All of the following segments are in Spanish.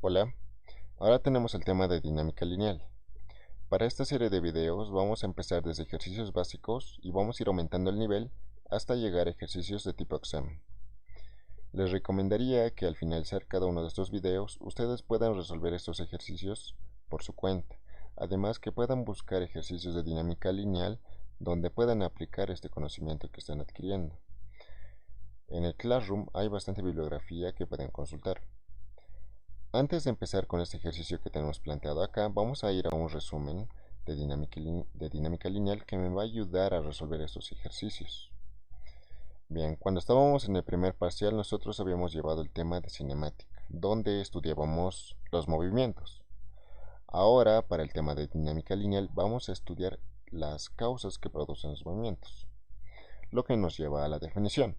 Hola, ahora tenemos el tema de dinámica lineal. Para esta serie de videos vamos a empezar desde ejercicios básicos y vamos a ir aumentando el nivel hasta llegar a ejercicios de tipo examen. Les recomendaría que al finalizar cada uno de estos videos ustedes puedan resolver estos ejercicios por su cuenta, además que puedan buscar ejercicios de dinámica lineal donde puedan aplicar este conocimiento que están adquiriendo. En el Classroom hay bastante bibliografía que pueden consultar. Antes de empezar con este ejercicio que tenemos planteado acá, vamos a ir a un resumen de dinámica lineal que me va a ayudar a resolver estos ejercicios. Bien, cuando estábamos en el primer parcial nosotros habíamos llevado el tema de cinemática, donde estudiábamos los movimientos. Ahora, para el tema de dinámica lineal, vamos a estudiar las causas que producen los movimientos, lo que nos lleva a la definición,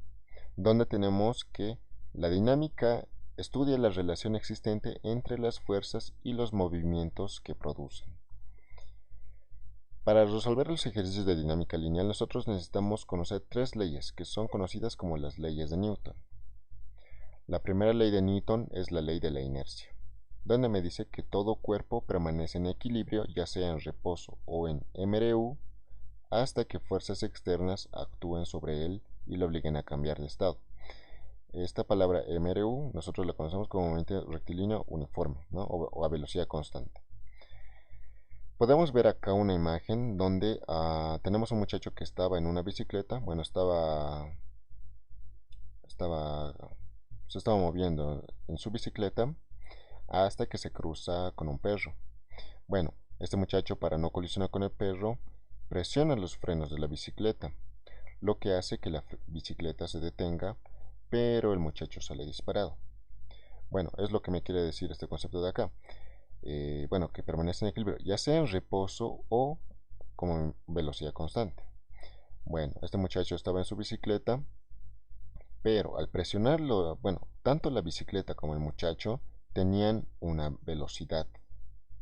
donde tenemos que la dinámica estudia la relación existente entre las fuerzas y los movimientos que producen. Para resolver los ejercicios de dinámica lineal nosotros necesitamos conocer tres leyes que son conocidas como las leyes de Newton. La primera ley de Newton es la ley de la inercia, donde me dice que todo cuerpo permanece en equilibrio ya sea en reposo o en MRU hasta que fuerzas externas actúen sobre él y lo obliguen a cambiar de estado. Esta palabra MRU nosotros la conocemos como movimiento rectilíneo uniforme, ¿no? o a velocidad constante. Podemos ver acá una imagen donde tenemos un muchacho que estaba en una bicicleta, bueno, se estaba moviendo en su bicicleta hasta que se cruza con un perro. Bueno, este muchacho, para no colisionar con el perro, presiona los frenos de la bicicleta, lo que hace que la bicicleta se detenga, pero el muchacho sale disparado. Bueno, es lo que me quiere decir este concepto de acá. Bueno, que permanece en equilibrio, ya sea en reposo o como en velocidad constante. Bueno, este muchacho estaba en su bicicleta, pero al presionarlo, bueno, tanto la bicicleta como el muchacho tenían una velocidad.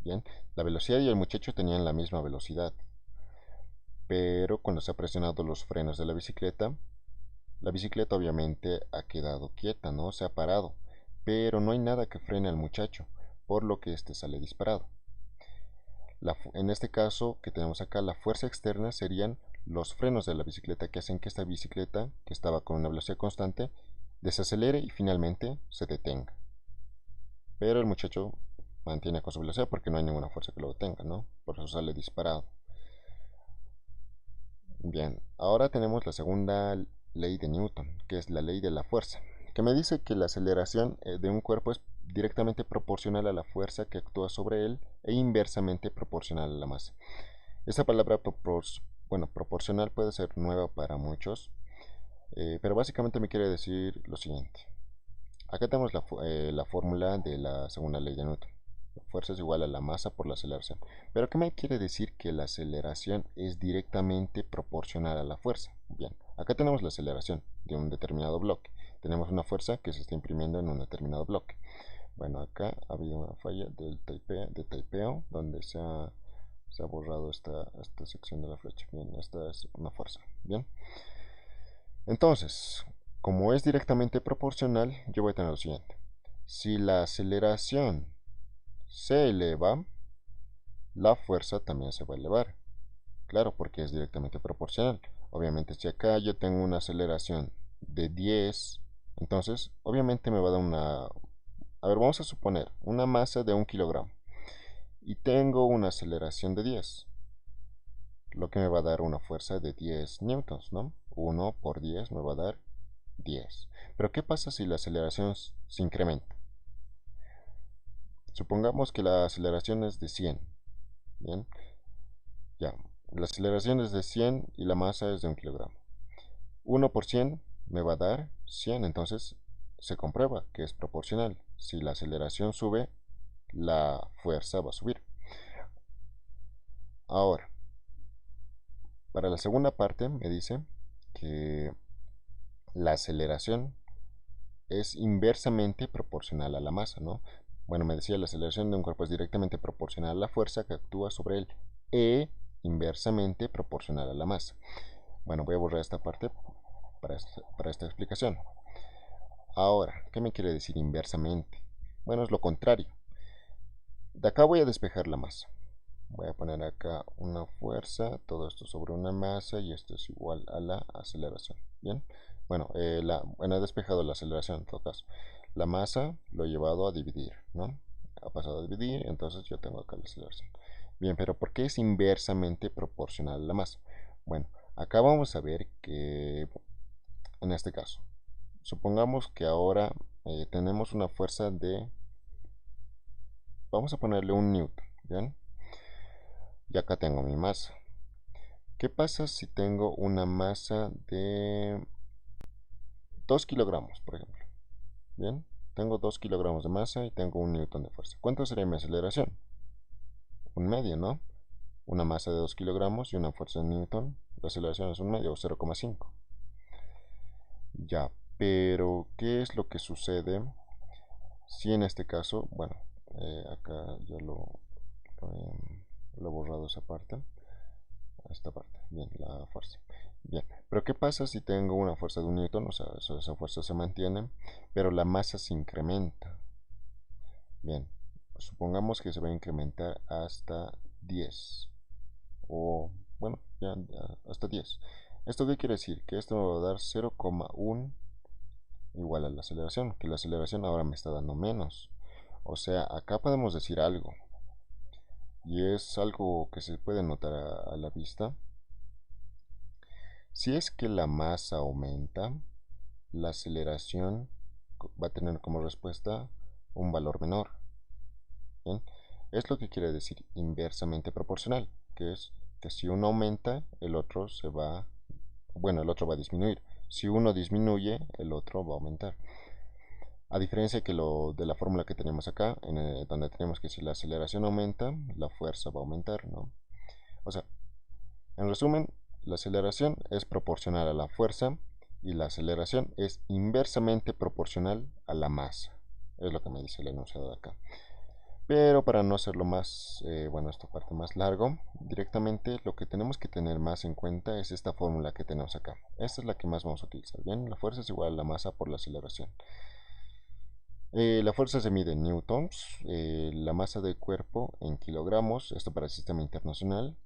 Bien, la velocidad y el muchacho tenían la misma velocidad, pero cuando se ha presionado los frenos de la bicicleta obviamente ha quedado quieta, ¿no? Se ha parado, pero no hay nada que frene al muchacho, por lo que este sale disparado. En este caso que tenemos acá, la fuerza externa serían los frenos de la bicicleta que hacen que esta bicicleta, que estaba con una velocidad constante, desacelere y finalmente se detenga. Pero el muchacho mantiene con su velocidad porque no hay ninguna fuerza que lo detenga, ¿no? Por eso sale disparado. Bien, ahora tenemos la segunda ley de Newton, que es la ley de la fuerza, que me dice que la aceleración de un cuerpo es directamente proporcional a la fuerza que actúa sobre él e inversamente proporcional a la masa. Esta palabra proporcional puede ser nueva para muchos, pero básicamente me quiere decir lo siguiente. Acá tenemos la fórmula de la segunda ley de Newton. La fuerza es igual a la masa por la aceleración. Pero ¿qué me quiere decir que la aceleración es directamente proporcional a la fuerza? Bien, acá tenemos la aceleración de un determinado bloque. Tenemos una fuerza que se está imprimiendo en un determinado bloque. Bueno, acá ha habido una falla de typeo donde se ha borrado esta sección de la flecha. Bien, esta es una fuerza. Bien. Entonces, como es directamente proporcional, yo voy a tener lo siguiente. Si la aceleración se eleva, la fuerza también se va a elevar. Claro, porque es directamente proporcional. Obviamente, si acá yo tengo una aceleración de 10, entonces obviamente me va a dar una... A ver, vamos a suponer una masa de 1 kilogramo. Y tengo una aceleración de 10, lo que me va a dar una fuerza de 10 newtons, ¿no? 1 por 10 me va a dar 10. Pero ¿qué pasa si la aceleración se incrementa? Supongamos que la aceleración es de 100. Bien, ya. La aceleración es de 100 y la masa es de 1 kilogramo. 1 por 100 me va a dar 100, entonces se comprueba que es proporcional. Si la aceleración sube, la fuerza va a subir. Ahora, para la segunda parte me dice que la aceleración es inversamente proporcional a la masa, ¿no? Bueno, me decía la aceleración de un cuerpo es directamente proporcional a la fuerza que actúa sobre él e inversamente proporcional a la masa. Bueno, voy a borrar esta parte para esta explicación. Ahora, ¿qué me quiere decir inversamente? Bueno, es lo contrario. De acá voy a despejar la masa. Voy a poner acá una fuerza, todo esto sobre una masa y esto es igual a la aceleración. Bien, bueno, he despejado la aceleración en todo caso. La masa lo he llevado a dividir, ¿no? Ha pasado a dividir, entonces yo tengo acá la aceleración. Bien, pero ¿por qué es inversamente proporcional a la masa? Bueno, acá vamos a ver que en este caso, supongamos que ahora tenemos una fuerza de, vamos a ponerle un newton, ¿bien? Y acá tengo mi masa. ¿Qué pasa si tengo una masa de 2 kilogramos, por ejemplo? Bien, tengo 2 kilogramos de masa y tengo un newton de fuerza. ¿Cuánto sería mi aceleración? Un medio, ¿no? Una masa de 2 kilogramos y una fuerza de newton, la aceleración es un medio o 0,5. Ya, pero ¿qué es lo que sucede si en este caso, bueno, acá ya lo he borrado esa parte, esta parte, bien, la fuerza. Bien, pero ¿qué pasa si tengo una fuerza de un newton? O sea, esa fuerza se mantiene, pero la masa se incrementa. Bien, supongamos que se va a incrementar hasta 10. O, bueno, ya hasta 10. ¿Esto qué quiere decir? Que esto me va a dar 0,1 igual a la aceleración, que la aceleración ahora me está dando menos. O sea, acá podemos decir algo, y es algo que se puede notar a la vista. Si es que la masa aumenta, la aceleración va a tener como respuesta un valor menor. ¿Bien? Es lo que quiere decir inversamente proporcional, que es que si uno aumenta, el otro el otro va a disminuir. Si uno disminuye, el otro va a aumentar. A diferencia que de la fórmula que tenemos acá, donde tenemos que si la aceleración aumenta, la fuerza va a aumentar, ¿no? O sea, en resumen, la aceleración es proporcional a la fuerza y la aceleración es inversamente proporcional a la masa. Es lo que me dice el enunciado de acá. Pero para no hacerlo más, esta parte más largo, directamente lo que tenemos que tener más en cuenta es esta fórmula que tenemos acá. Esta es la que más vamos a utilizar. Bien, la fuerza es igual a la masa por la aceleración. La fuerza se mide en newtons, la masa del cuerpo en kilogramos, esto para el sistema internacional,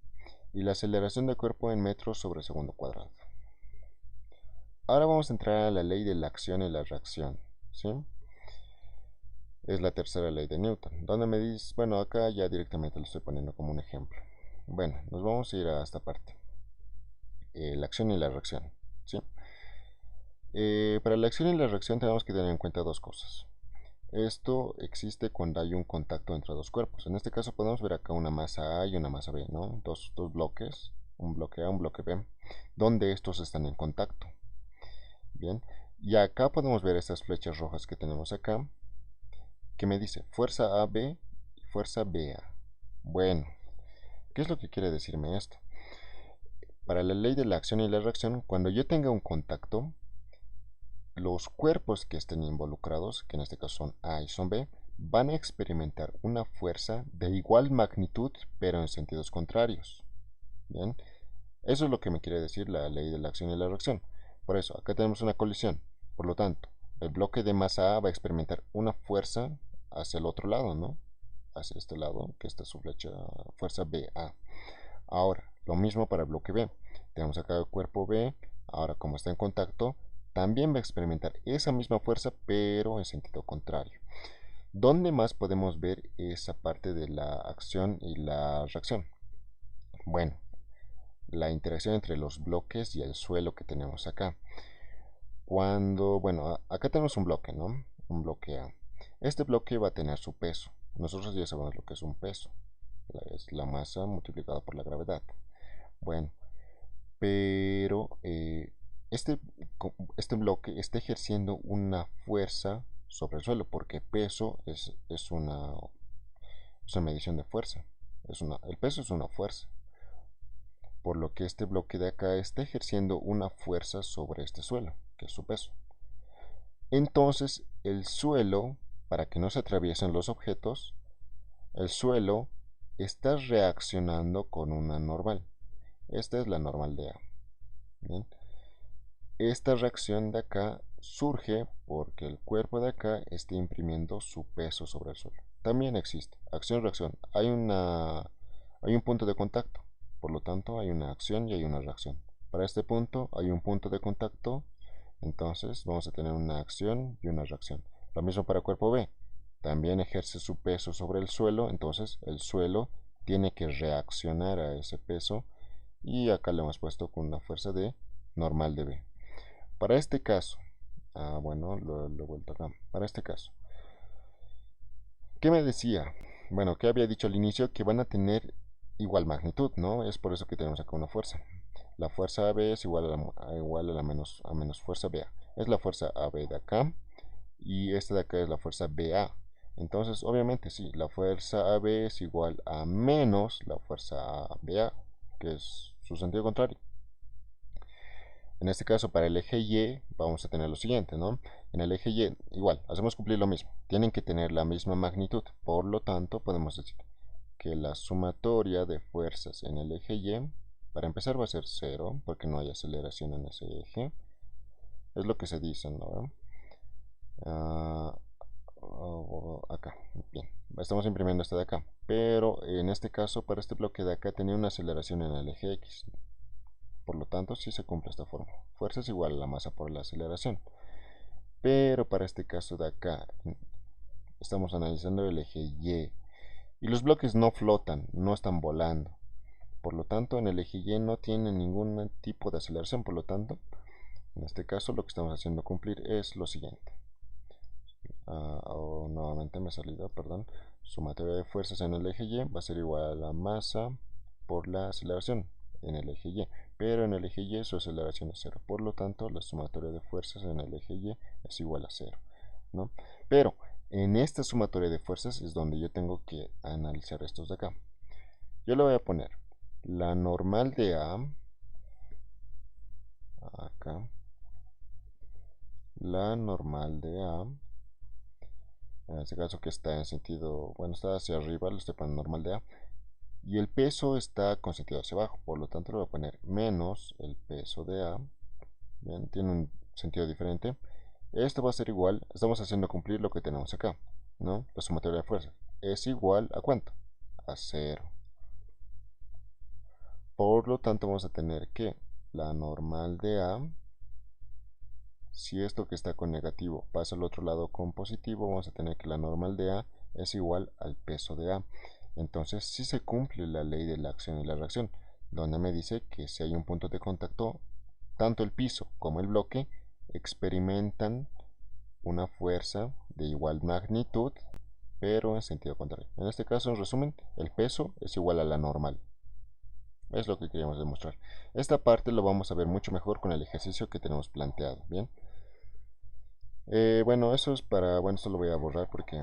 y la aceleración del cuerpo en metros sobre segundo cuadrado. Ahora vamos a entrar a la ley de la acción y la reacción, ¿sí? Es la tercera ley de Newton, donde me dice, bueno, acá ya directamente lo estoy poniendo como un ejemplo. Bueno, nos vamos a ir a esta parte, la acción y la reacción, ¿sí? Para la acción y la reacción tenemos que tener en cuenta dos cosas. Esto existe cuando hay un contacto entre dos cuerpos. En este caso podemos ver acá una masa A y una masa B, ¿no? Dos bloques, un bloque A, un bloque B, donde estos están en contacto. Bien, y acá podemos ver estas flechas rojas que tenemos acá, que me dice fuerza AB y fuerza BA. Bueno, ¿qué es lo que quiere decirme esto? Para la ley de la acción y la reacción, cuando yo tenga un contacto, los cuerpos que estén involucrados, que en este caso son A y son B, van a experimentar una fuerza de igual magnitud, pero en sentidos contrarios. Bien, eso es lo que me quiere decir la ley de la acción y la reacción. Por eso, acá tenemos una colisión. Por lo tanto, el bloque de masa A va a experimentar una fuerza hacia el otro lado, ¿no? Hacia este lado, que está su flecha, fuerza BA. Ahora, lo mismo para el bloque B. Tenemos acá el cuerpo B. Ahora, como está en contacto, también va a experimentar esa misma fuerza, pero en sentido contrario. ¿Dónde más podemos ver esa parte de la acción y la reacción? Bueno, la interacción entre los bloques y el suelo que tenemos acá. Acá tenemos un bloque, ¿no? Un bloque A. Este bloque va a tener su peso. Nosotros ya sabemos lo que es un peso. Es la masa multiplicada por la gravedad. Bueno, pero este, este bloque está ejerciendo una fuerza sobre el suelo porque peso es una medición de fuerza. El peso es una fuerza. Por lo que este bloque de acá está ejerciendo una fuerza sobre este suelo, que es su peso. Entonces, el suelo, para que no se atraviesen los objetos, el suelo está reaccionando con una normal. Esta es la normal de A. ¿Bien? Esta reacción de acá surge porque el cuerpo de acá está imprimiendo su peso sobre el suelo. También existe acción-reacción. Hay un punto de contacto, por lo tanto hay una acción y hay una reacción. Para este punto hay un punto de contacto, entonces vamos a tener una acción y una reacción. Lo mismo para cuerpo B. También ejerce su peso sobre el suelo, entonces el suelo tiene que reaccionar a ese peso y acá le hemos puesto con una fuerza de normal de B. Para este caso, bueno, lo he vuelto acá. Para este caso, ¿qué me decía? Bueno, que había dicho al inicio que van a tener igual magnitud, ¿no? Es por eso que tenemos acá una fuerza. La fuerza AB es igual a la menos fuerza BA. Es la fuerza AB de acá y esta de acá es la fuerza BA. Entonces, obviamente, sí, la fuerza AB es igual a menos la fuerza BA, que es su sentido contrario. En este caso, para el eje Y, vamos a tener lo siguiente, ¿no? En el eje Y, igual, hacemos cumplir lo mismo. Tienen que tener la misma magnitud. Por lo tanto, podemos decir que la sumatoria de fuerzas en el eje Y, para empezar, va a ser 0, porque no hay aceleración en ese eje. Es lo que se dice, ¿no? Acá, bien. Estamos imprimiendo este de acá. Pero en este caso, para este bloque de acá, tenía una aceleración en el eje X. Por lo tanto, sí se cumple esta fórmula. Fuerza es igual a la masa por la aceleración. Pero para este caso de acá, estamos analizando el eje Y. Y los bloques no flotan, no están volando. Por lo tanto, en el eje Y no tiene ningún tipo de aceleración. Por lo tanto, en este caso lo que estamos haciendo cumplir es lo siguiente. Nuevamente me ha salido, perdón. Sumatoria de fuerzas en el eje Y va a ser igual a la masa por la aceleración en el eje Y. Pero en el eje Y su aceleración es 0. Por lo tanto, la sumatoria de fuerzas en el eje Y es igual a 0, ¿no? Pero en esta sumatoria de fuerzas es donde yo tengo que analizar estos de acá. Yo le voy a poner la normal de A, acá, la normal de A, en este caso que está en sentido, bueno, está hacia arriba, lo estoy poniendo normal de A, y el peso está con sentido hacia abajo, por lo tanto le voy a poner menos el peso de A. Bien, tiene un sentido diferente. Esto va a ser igual, estamos haciendo cumplir lo que tenemos acá, ¿no? La sumatoria de fuerzas es igual a ¿cuánto? A 0. Por lo tanto vamos a tener que la normal de A, si esto que está con negativo pasa al otro lado con positivo, vamos a tener que la normal de A es igual al peso de A. Entonces sí se cumple la ley de la acción y la reacción, donde me dice que si hay un punto de contacto, tanto el piso como el bloque experimentan una fuerza de igual magnitud, pero en sentido contrario. En este caso, en resumen, el peso es igual a la normal. Es lo que queríamos demostrar. Esta parte lo vamos a ver mucho mejor con el ejercicio que tenemos planteado. Bien. Bueno, eso es para, bueno, esto lo voy a borrar porque,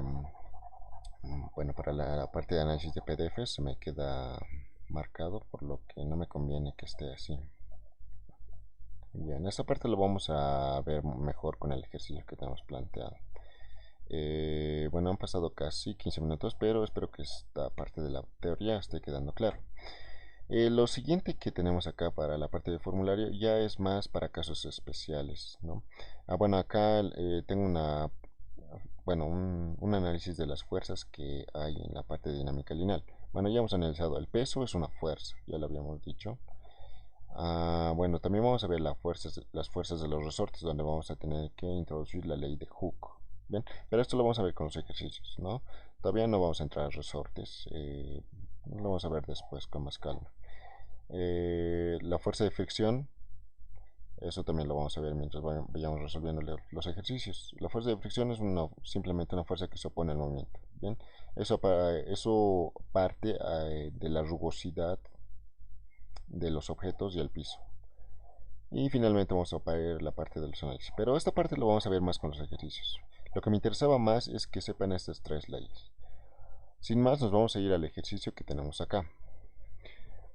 bueno, para la parte de análisis de PDF se me queda marcado, por lo que no me conviene que esté así. Bien, esta parte lo vamos a ver mejor con el ejercicio que tenemos planteado. Bueno, han pasado casi 15 minutos, pero espero que esta parte de la teoría esté quedando claro. Lo siguiente que tenemos acá para la parte del formulario ya es más para casos especiales, ¿no? Bueno, acá tengo un análisis de las fuerzas que hay en la parte de dinámica lineal. Bueno, ya hemos analizado el peso, es una fuerza, ya lo habíamos dicho. Bueno, también vamos a ver las fuerzas de los resortes, donde vamos a tener que introducir la ley de Hooke. Bien, pero esto lo vamos a ver con los ejercicios, ¿no? Todavía no vamos a entrar a resortes, lo vamos a ver después con más calma. La fuerza de fricción, eso también lo vamos a ver mientras vayamos resolviendo los ejercicios. La fuerza de fricción es simplemente una fuerza que se opone al movimiento. Bien, eso parte de la rugosidad de los objetos y el piso. Y finalmente vamos a ver la parte de los análisis. Pero esta parte lo vamos a ver más con los ejercicios. Lo que me interesaba más es que sepan estas tres leyes. Sin más, nos vamos a ir al ejercicio que tenemos acá.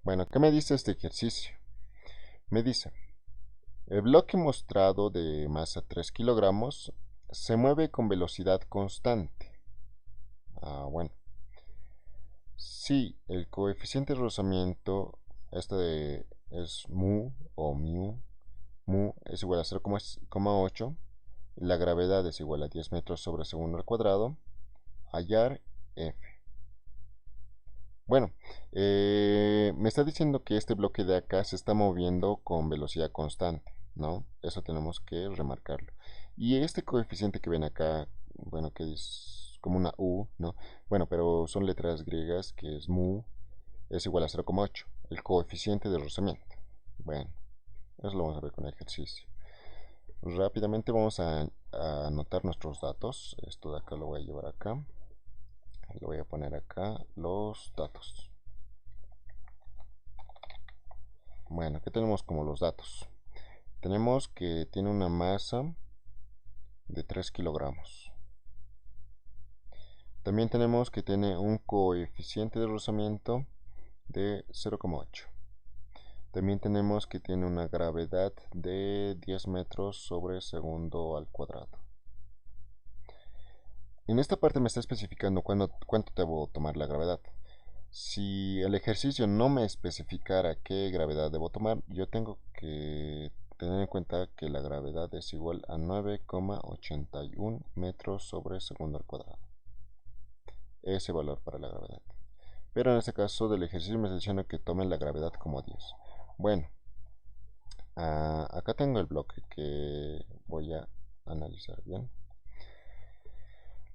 Bueno, ¿qué me dice este ejercicio? Me dice, el bloque mostrado de masa 3 kilogramos se mueve con velocidad constante. Bueno, si el coeficiente de rozamiento, es mu o mu es igual a 0,8, La gravedad es igual a 10 metros sobre segundo al cuadrado. Hallar F. Bueno, me está diciendo que este bloque de acá se está moviendo con velocidad constante, ¿no? Eso tenemos que remarcarlo. Y este coeficiente que ven acá, bueno, que es como una U, ¿no? Bueno, pero son letras griegas, que es mu, es igual a 0,8, el coeficiente de rozamiento. Bueno, eso lo vamos a ver con el ejercicio. Rápidamente vamos a anotar nuestros datos. Esto de acá lo voy a llevar acá. Le voy a poner acá los datos. Bueno, ¿qué tenemos como los datos? Tenemos que tiene una masa de 3 kilogramos. También tenemos que tiene un coeficiente de rozamiento de 0,8. También tenemos que tiene una gravedad de 10 metros sobre segundo al cuadrado. En esta parte me está especificando cuánto debo tomar la gravedad. Si el ejercicio no me especificara qué gravedad debo tomar, yo tengo que tener en cuenta que la gravedad es igual a 9,81 metros sobre segundo al cuadrado. Ese valor para la gravedad. Pero en este caso del ejercicio me está diciendo que tome la gravedad como 10. Bueno, acá tengo el bloque que voy a analizar bien.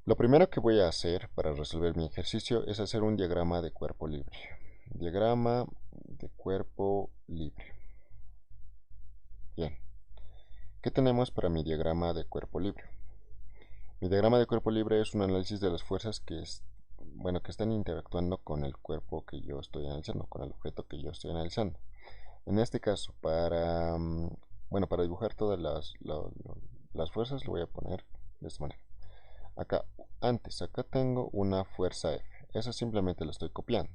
Lo primero que voy a hacer para resolver mi ejercicio es hacer un diagrama de cuerpo libre. Diagrama de cuerpo libre. Bien. ¿Qué tenemos para mi diagrama de cuerpo libre? Mi diagrama de cuerpo libre es un análisis de las fuerzas que están interactuando con el cuerpo que yo estoy analizando, con el objeto que yo estoy analizando. En este caso, para dibujar todas las fuerzas, lo voy a poner de esta manera. Acá tengo una fuerza F. Esa simplemente la estoy copiando.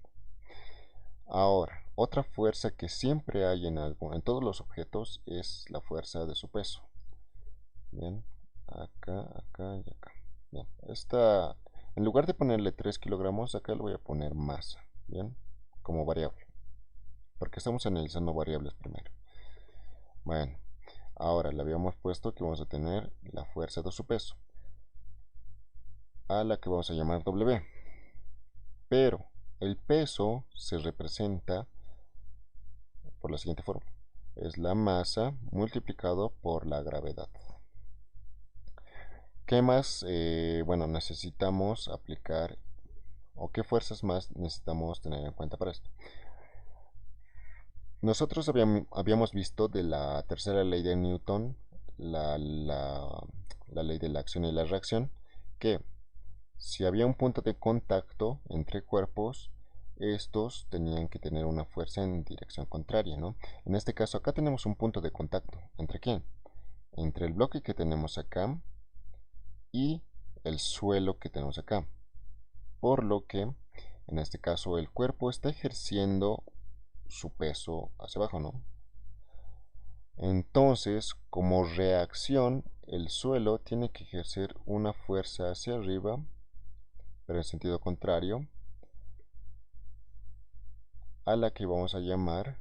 Ahora, otra fuerza que siempre hay en todos los objetos es la fuerza de su peso. Bien, acá y acá. Bien, en lugar de ponerle 3 kilogramos, acá le voy a poner masa. Bien, como variable. Porque estamos analizando variables primero. Bueno, ahora le habíamos puesto que vamos a tener la fuerza de su peso, a la que vamos a llamar W. Pero el peso se representa por la siguiente forma. Es la masa multiplicado por la gravedad. ¿Qué más necesitamos aplicar o qué fuerzas más necesitamos tener en cuenta para esto? Nosotros habíamos visto de la tercera ley de Newton, la ley de la acción y la reacción, que si había un punto de contacto entre cuerpos, estos tenían que tener una fuerza en dirección contraria, ¿no? En este caso acá tenemos un punto de contacto. ¿Entre quién? Entre el bloque que tenemos acá y el suelo que tenemos acá. Por lo que, en este caso, el cuerpo está ejerciendo su peso hacia abajo, ¿no? Entonces, como reacción, el suelo tiene que ejercer una fuerza hacia arriba, pero en sentido contrario, a la que vamos a llamar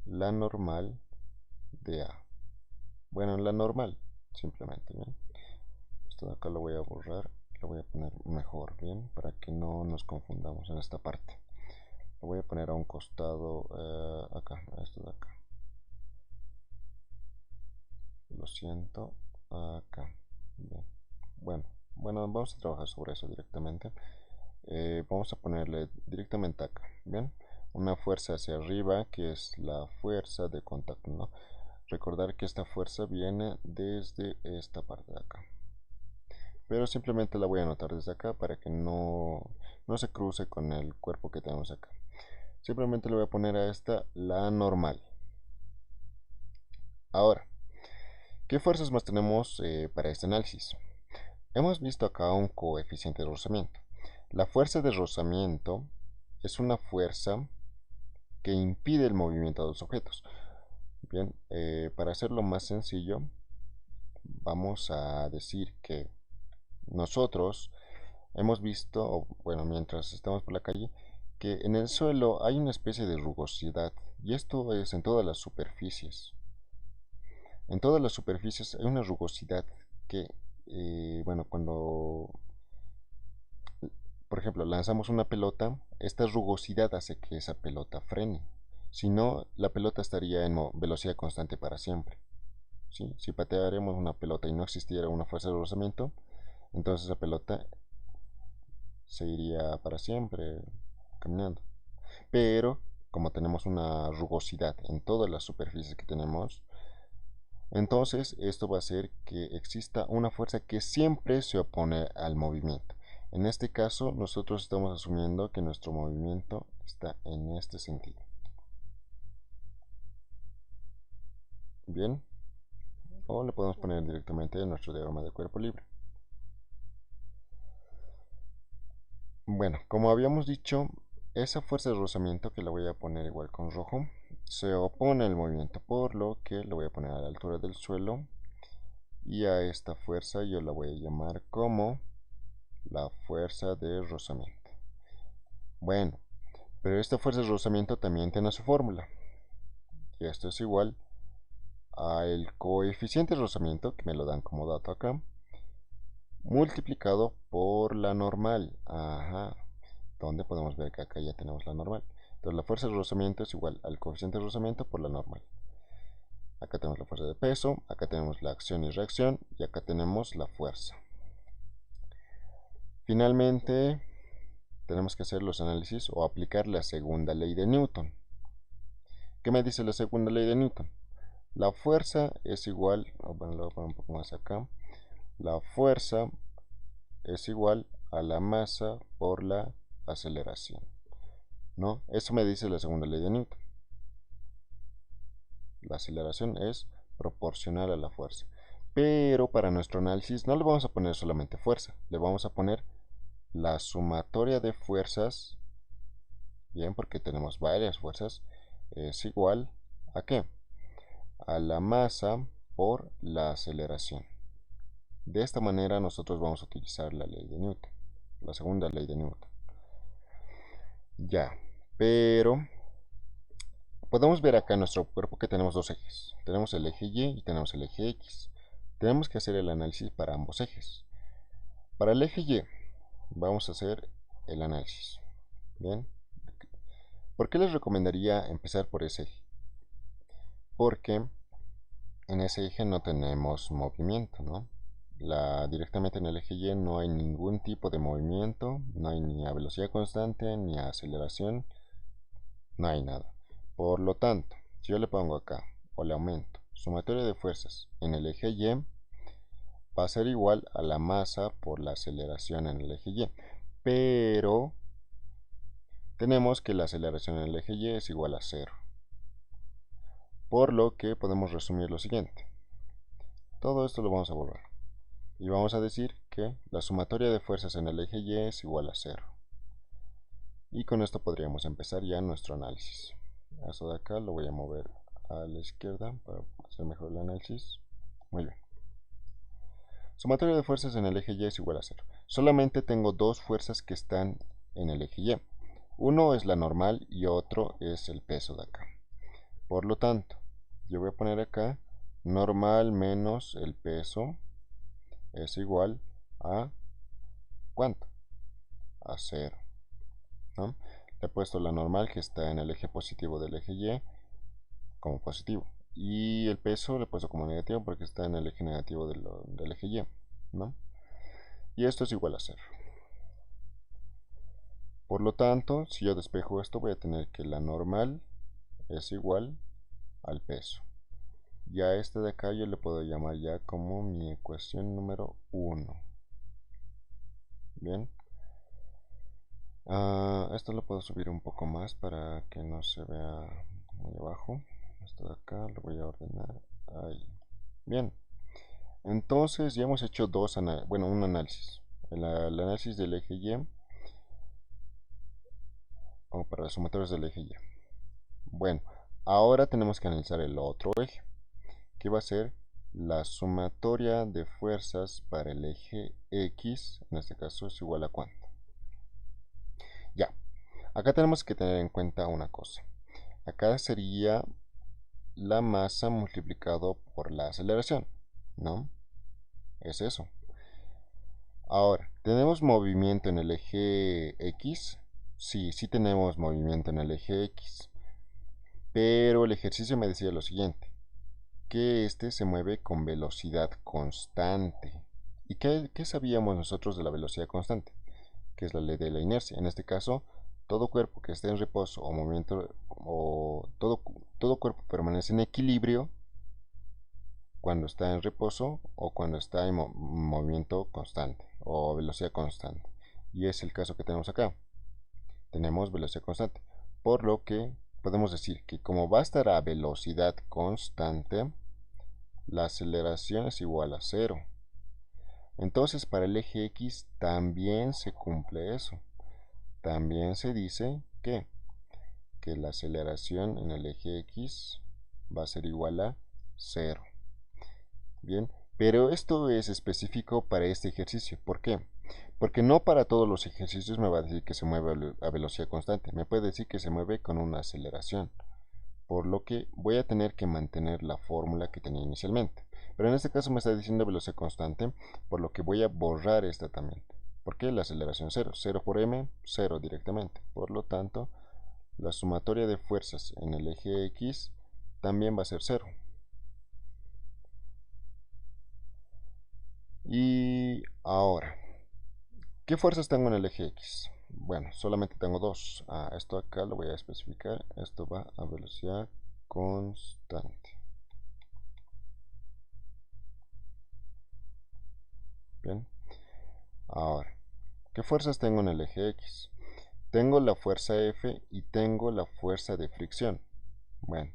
la normal de A. Bueno, la normal, simplemente, ¿bien? Esto de acá lo voy a borrar, lo voy a poner mejor, ¿bien? Para que no nos confundamos en esta parte. Lo voy a poner a un costado, acá, a esto de acá. Lo siento, acá. Bien. Bueno, vamos a trabajar sobre eso directamente. Vamos a ponerle directamente acá, ¿bien? Una fuerza hacia arriba, que es la fuerza de contacto, ¿no? Recordar que esta fuerza viene desde esta parte de acá. Pero simplemente la voy a anotar desde acá para que no se cruce con el cuerpo que tenemos acá. Simplemente le voy a poner a esta la normal. Ahora, ¿qué fuerzas más tenemos para este análisis? Hemos visto acá un coeficiente de rozamiento. La fuerza de rozamiento es una fuerza que impide el movimiento de los objetos. Bien, para hacerlo más sencillo, vamos a decir que nosotros hemos visto, mientras estamos por la calle, que en el suelo hay una especie de rugosidad, y esto es en todas las superficies. En todas las superficies hay una rugosidad que, bueno, cuando, por ejemplo, lanzamos una pelota, esta rugosidad hace que esa pelota frene. Si no, la pelota estaría en velocidad constante para siempre. ¿Sí? Si pateáramos una pelota y no existiera una fuerza de rozamiento, entonces esa pelota se iría para siempre caminando. Pero como tenemos una rugosidad en todas las superficies que tenemos, entonces esto va a hacer que exista una fuerza que siempre se opone al movimiento. En este caso, nosotros estamos asumiendo que nuestro movimiento está en este sentido. Bien, o le podemos poner directamente en nuestro diagrama de cuerpo libre. Bueno, como habíamos dicho, esa fuerza de rozamiento, que la voy a poner igual con rojo, se opone al movimiento, por lo que lo voy a poner a la altura del suelo, y a esta fuerza yo la voy a llamar como la fuerza de rozamiento. Bueno, pero esta fuerza de rozamiento también tiene su fórmula, y esto es igual al coeficiente de rozamiento, que me lo dan como dato acá, multiplicado por la normal. Ajá, donde podemos ver que acá ya tenemos la normal. Entonces la fuerza de rozamiento es igual al coeficiente de rozamiento por la normal. Acá tenemos la fuerza de peso, acá tenemos la acción y reacción, y acá tenemos la fuerza. Finalmente, tenemos que hacer los análisis o aplicar la segunda ley de Newton. ¿Qué me dice la segunda ley de Newton? La fuerza es igual, bueno, lo voy a poner un poco más acá. La fuerza es igual a la masa por la aceleración, ¿no? Eso me dice la segunda ley de Newton. La aceleración es proporcional a la fuerza. Pero para nuestro análisis no le vamos a poner solamente fuerza, le vamos a poner la sumatoria de fuerzas, bien, porque tenemos varias fuerzas, es igual a ¿qué? A la masa por la aceleración. De esta manera nosotros vamos a utilizar la ley de Newton, la segunda ley de Newton. Ya, pero podemos ver acá en nuestro cuerpo que tenemos dos ejes. Tenemos el eje Y y tenemos el eje X. Tenemos que hacer el análisis para ambos ejes. Para el eje Y vamos a hacer el análisis. Bien, ¿por qué les recomendaría empezar por ese eje? Porque en ese eje no tenemos movimiento, ¿no? Directamente en el eje Y no hay ningún tipo de movimiento, no hay ni a velocidad constante, ni a aceleración, no hay nada. Por lo tanto, si yo le pongo acá, o le aumento, sumatoria de fuerzas en el eje Y, va a ser igual a la masa por la aceleración en el eje Y. Pero tenemos que la aceleración en el eje Y es igual a 0. Por lo que podemos resumir lo siguiente. Todo esto lo vamos a borrar. Y vamos a decir que la sumatoria de fuerzas en el eje Y es igual a 0. Y con esto podríamos empezar ya nuestro análisis. Esto de acá lo voy a mover a la izquierda para hacer mejor el análisis. Muy bien. Sumatoria de fuerzas en el eje Y es igual a 0. Solamente tengo dos fuerzas que están en el eje Y. Uno es la normal y otro es el peso de acá. Por lo tanto, yo voy a poner acá normal menos el peso es igual a ¿cuánto? A 0, ¿no? Le he puesto la normal que está en el eje positivo del eje Y como positivo. Y el peso le he puesto como negativo porque está en el eje negativo del eje Y, ¿no? Y esto es igual a 0. Por lo tanto, si yo despejo esto, voy a tener que la normal es igual al peso. Y a este de acá yo le puedo llamar ya como mi ecuación número 1. Bien. Esto lo puedo subir un poco más para que no se vea muy abajo. Esto de acá lo voy a ordenar ahí. Bien. Entonces ya hemos hecho un análisis. El análisis del eje Y o para los sumatorios del eje Y. Bueno, ahora tenemos que analizar el otro eje, que va a ser la sumatoria de fuerzas para el eje X, en este caso es igual a ¿cuánto? Ya, acá tenemos que tener en cuenta una cosa. Acá sería la masa multiplicado por la aceleración, ¿no? Es eso. Ahora, ¿tenemos movimiento en el eje X? Sí, sí tenemos movimiento en el eje X. Pero el ejercicio me decía lo siguiente, que este se mueve con velocidad constante. ¿Y qué sabíamos nosotros de la velocidad constante? Que es la ley de la inercia. En este caso, todo cuerpo que esté en reposo o movimiento, o todo cuerpo permanece en equilibrio cuando está en reposo o cuando está en movimiento constante o velocidad constante. Y es el caso que tenemos acá. Tenemos velocidad constante. Por lo que podemos decir que como va a estar a velocidad constante, la aceleración es igual a cero. Entonces para el eje X también se cumple eso. También se dice que la aceleración en el eje X va a ser igual a cero. Bien, pero esto es específico para este ejercicio. ¿Por qué? Porque no para todos los ejercicios me va a decir que se mueve a velocidad constante. Me puede decir que se mueve con una aceleración. Por lo que voy a tener que mantener la fórmula que tenía inicialmente. Pero en este caso me está diciendo velocidad constante, por lo que voy a borrar esta también. ¿Por qué? La aceleración 0. 0 por m, 0 directamente. Por lo tanto, la sumatoria de fuerzas en el eje X también va a ser 0. Y ahora, ¿qué fuerzas tengo en el eje X? Bueno, solamente tengo dos. Esto acá lo voy a especificar. Esto va a velocidad constante. Bien. Ahora, ¿qué fuerzas tengo en el eje X? Tengo la fuerza F y tengo la fuerza de fricción. Bueno,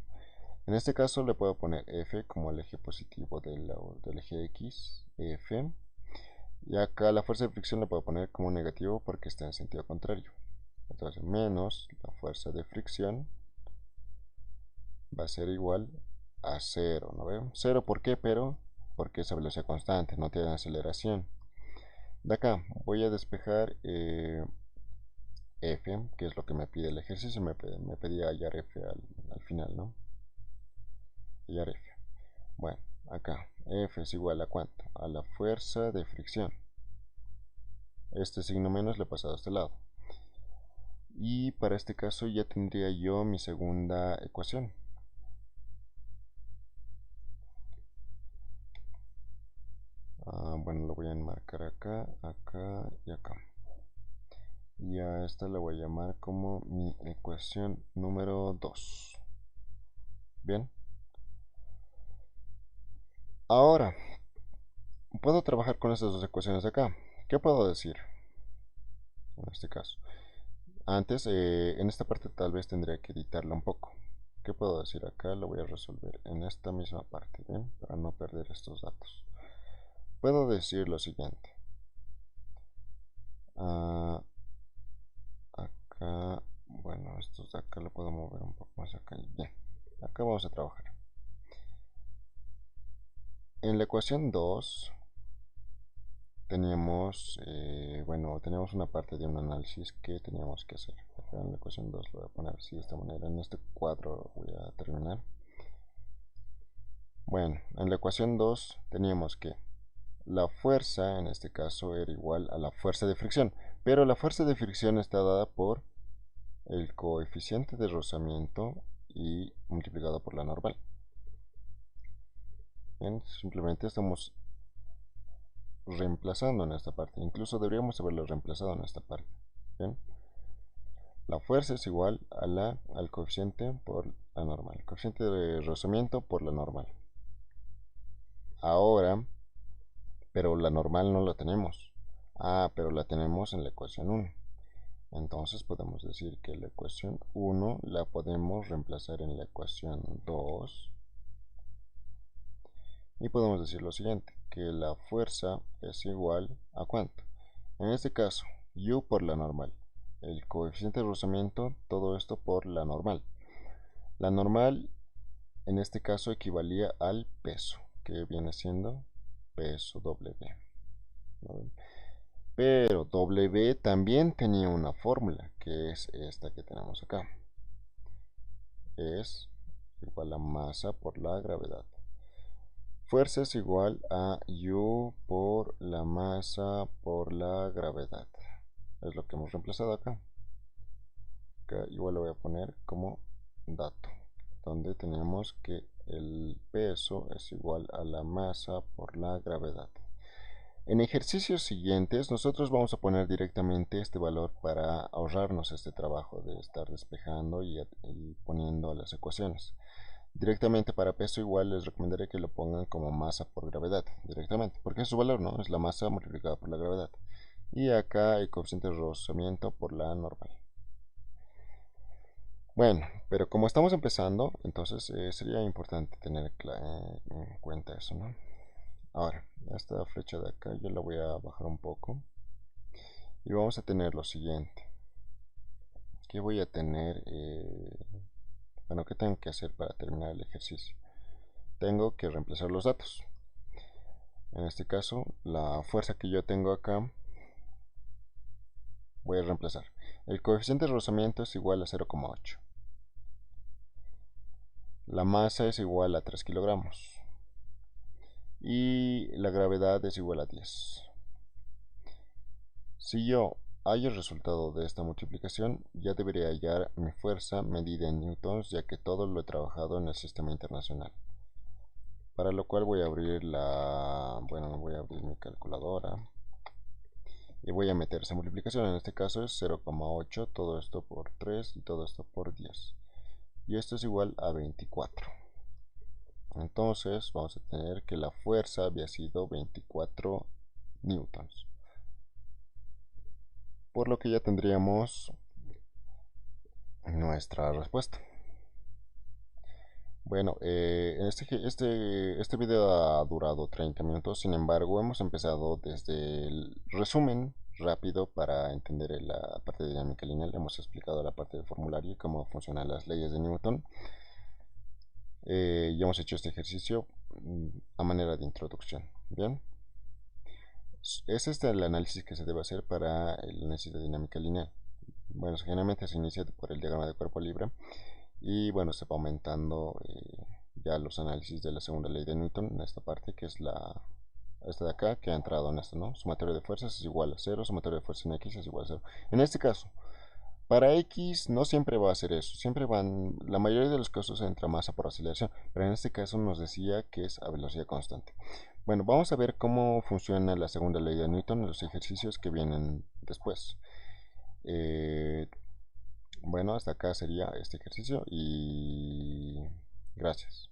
en este caso le puedo poner F como el eje positivo del eje X, F. Y acá la fuerza de fricción la puedo poner como negativo porque está en sentido contrario. Entonces, menos la fuerza de fricción va a ser igual a cero, ¿no ven? Cero, ¿por qué? Pero porque es a velocidad constante, no tiene aceleración. De acá voy a despejar F, que es lo que me pide el ejercicio. Me pedía hallar F al final, ¿no? Hallar F. Bueno, acá F es igual a ¿cuánto? A la fuerza de fricción. Este signo menos le he pasado a este lado. Y para este caso ya tendría yo mi segunda ecuación. Bueno, lo voy a enmarcar acá, acá y acá. Y a esta la voy a llamar como mi ecuación número 2. Bien. Ahora, puedo trabajar con estas dos ecuaciones de acá. ¿Qué puedo decir en este caso? Antes, en esta parte tal vez tendría que editarla un poco. ¿Qué puedo decir acá? Lo voy a resolver en esta misma parte, ¿bien? Para no perder estos datos. Puedo decir lo siguiente. Acá, bueno, estos de acá lo puedo mover un poco más acá. Bien, acá vamos a trabajar. En la ecuación 2 teníamos, bueno, teníamos una parte de un análisis que teníamos que hacer. Acá en la ecuación 2 lo voy a poner así de esta manera. En este cuadro voy a terminar. Bueno, en la ecuación 2 teníamos que la fuerza, en este caso, era igual a la fuerza de fricción. Pero la fuerza de fricción está dada por el coeficiente de rozamiento y multiplicado por la normal. Bien, simplemente estamos reemplazando en esta parte. Incluso deberíamos haberlo reemplazado en esta parte. Bien, la fuerza es igual a al coeficiente por la normal. El coeficiente de rozamiento por la normal. Ahora, pero la normal no la tenemos. Pero la tenemos en la ecuación 1. Entonces podemos decir que la ecuación 1 la podemos reemplazar en la ecuación 2. Y podemos decir lo siguiente, que la fuerza es igual a ¿cuánto? En este caso, U por la normal. El coeficiente de rozamiento, todo esto por la normal. La normal en este caso equivalía al peso, que viene siendo peso W. Pero W también tenía una fórmula, que es esta que tenemos acá. Es igual a masa por la gravedad. Fuerza es igual a U por la masa por la gravedad. Es lo que hemos reemplazado acá. Acá igual lo voy a poner como dato, donde tenemos que el peso es igual a la masa por la gravedad. En ejercicios siguientes nosotros vamos a poner directamente este valor para ahorrarnos este trabajo de estar despejando y poniendo las ecuaciones. Directamente para peso igual les recomendaré que lo pongan como masa por gravedad directamente, porque es su valor, ¿no? Es la masa multiplicada por la gravedad. Y acá el coeficiente de rozamiento por la normal. Bueno, pero como estamos empezando, entonces sería importante tener en cuenta eso, ¿no? Ahora, esta flecha de acá yo la voy a bajar un poco. Y vamos a tener lo siguiente. ¿Qué voy a tener? Bueno, ¿qué tengo que hacer para terminar el ejercicio? Tengo que reemplazar los datos. En este caso, la fuerza que yo tengo acá, voy a reemplazar. El coeficiente de rozamiento es igual a 0,8. La masa es igual a 3 kilogramos. Y la gravedad es igual a 10. Si yo hallo el resultado de esta multiplicación, ya debería hallar mi fuerza medida en newtons, ya que todo lo he trabajado en el sistema internacional. Para lo cual voy a abrir voy a abrir mi calculadora y voy a meter esa multiplicación. En este caso es 0,8, todo esto por 3 y todo esto por 10. Y esto es igual a 24. Entonces vamos a tener que la fuerza había sido 24 newtons. Por lo que ya tendríamos nuestra respuesta. Bueno, este video ha durado 30 minutos, sin embargo hemos empezado desde el resumen rápido para entender la parte de dinámica lineal. Hemos explicado la parte del formulario y cómo funcionan las leyes de Newton. Y hemos hecho este ejercicio a manera de introducción. Bien, es este el análisis que se debe hacer para el análisis de dinámica lineal. Bueno, generalmente se inicia por el diagrama de cuerpo libre y bueno, se va aumentando ya los análisis de la segunda ley de Newton en esta parte, que es esta de acá, que ha entrado en esto, ¿no? Sumatorio de fuerzas es igual a 0, sumatorio de fuerzas en X es igual a 0. En este caso, para X no siempre va a ser eso, la mayoría de los casos entra masa por aceleración, pero en este caso nos decía que es a velocidad constante. Bueno, vamos a ver cómo funciona la segunda ley de Newton en los ejercicios que vienen después. Bueno, hasta acá sería este ejercicio y gracias.